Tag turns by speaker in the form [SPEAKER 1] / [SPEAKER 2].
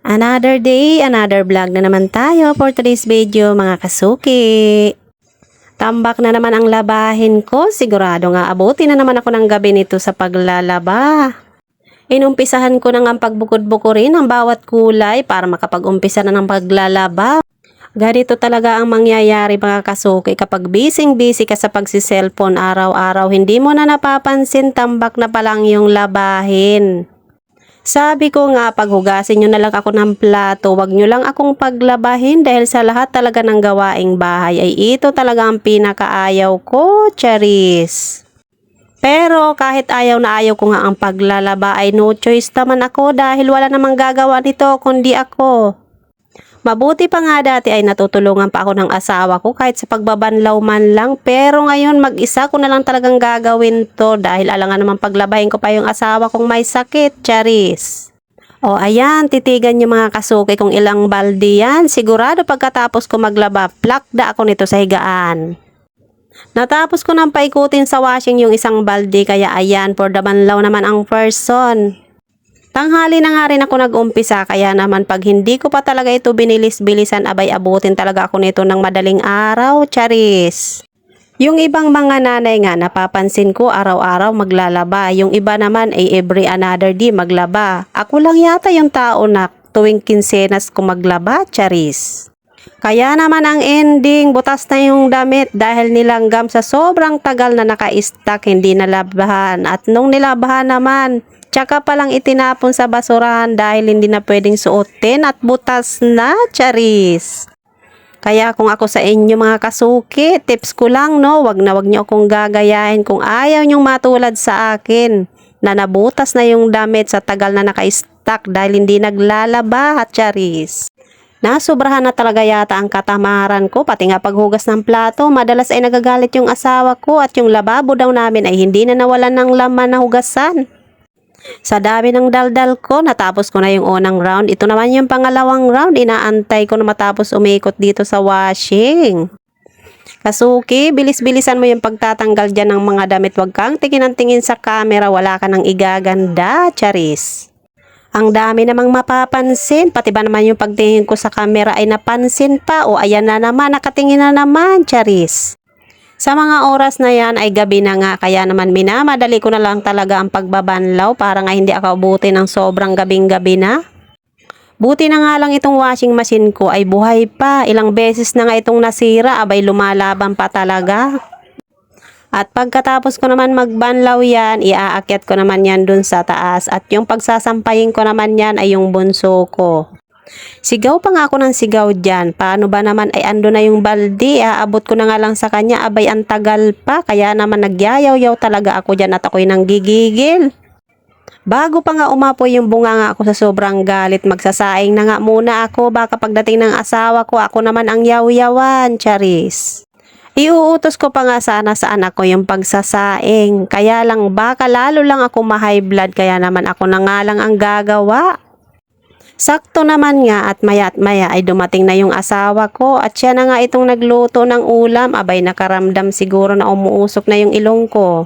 [SPEAKER 1] Another day, another vlog na naman tayo for today's video mga kasuki. Tambak na naman ang labahin ko, sigurado nga abutin na naman ako ng gabi nito sa paglalaba. Inumpisahan ko na nga pagbukod-bukurin ang bawat kulay para makapag-umpisa na ng paglalaba. Ganito talaga ang mangyayari mga kasuki kapag busy ka sa pagsiselfon araw-araw, hindi mo na napapansin tambak na palang yung labahin. Sabi ko nga, paghugasin nyo na lang ako ng plato, wag nyo lang akong paglabahin dahil sa lahat talaga ng gawaing bahay ay ito talaga ang pinakaayaw ko, charis. Pero kahit ayaw na ayaw ko nga ang paglalaba ay no choice naman ako dahil wala namang gagawa nito kundi ako. Mabuti pa nga dati ay natutulungan pa ako ng asawa ko kahit sa pagbabanlaw man lang, pero ngayon mag-isa ko na lang talagang gagawin to dahil alangan naman paglabahin ko pa yung asawa kong may sakit, charis. O ayan, titigan nyo mga kasuki kung ilang balde yan, sigurado pagkatapos ko maglaba, plakda ako nito sa higaan. Natapos ko nang paikutin sa washing yung isang balde kaya ayan, for the banlaw naman ang person. Tanghali na nga rin ako nag-umpisa kaya naman pag hindi ko pa talaga ito binilis-bilisan abay abutin talaga ako nito ng madaling araw, charis. Yung ibang mga nanay nga napapansin ko araw-araw maglalaba, yung iba naman ay every another day maglaba. Ako lang yata yung tao na tuwing kinsenas ko maglaba, charis. Kaya naman ang ending, butas na yung damit dahil nilanggam sa sobrang tagal na naka-stack, hindi nalabahan. At nung nilabahan naman, tsaka palang itinapon sa basurahan dahil hindi na pwedeng suotin at butas na, charis. Kaya kung ako sa inyo mga kasuki, tips ko lang no, wag niyo akong gagayahin kung ayaw nyong matulad sa akin na nabutas na yung damit sa tagal na naka-stack dahil hindi naglalaba at charis. Nasobrahan na talaga yata ang katamaran ko, pati nga paghugas ng plato, madalas ay nagagalit yung asawa ko at yung lababo daw namin ay hindi na nawalan ng laman na hugasan. Sa dami ng daldal ko, natapos ko na yung unang round. Ito naman yung pangalawang round, inaantay ko na matapos umikot dito sa washing. Kasuki, bilis-bilisan mo yung pagtatanggal dyan ng mga damit. Huwag kang tingin sa camera, wala ka nang igaganda, charis. Ang dami namang mapapansin, pati ba naman yung pagtingin ko sa camera ay napansin pa o ayan na naman, nakatingin na naman, charis. Sa mga oras na yan ay gabi na nga kaya naman minamadali ko na lang talaga ang pagbabanlaw para nga hindi ako abutin ng sobrang gabing-gabi na. Buti na nga lang itong washing machine ko ay buhay pa, ilang beses na nga itong nasira, abay lumalaban pa talaga. At pagkatapos ko naman magbanlaw yan, iaakyat ko naman yan dun sa taas. At yung pagsasampayin ko naman yan ay yung bunso ko. Sigaw pa nga ako ng sigaw dyan. Paano ba naman ay ando na yung balde? Aabot ko na nga lang sa kanya. Abay ang tagal pa. Kaya naman nagyayaw-yaw talaga ako dyan at ako'y nanggigigil. Bago pa nga umapoy yung bunganga ako sa sobrang galit, magsasaing na nga muna ako. Baka pagdating ng asawa ko, ako naman ang yaw-yawan, charis. Iuutos ko pa nga sana sa anak ko yung pagsasaing. Kaya lang baka lalo lang ako ma-high blood kaya naman ako na nga lang ang gagawa. Sakto naman nga at maya ay dumating na yung asawa ko at siya na nga itong nagluto ng ulam. Abay nakaramdam siguro na umuusok na yung ilong ko.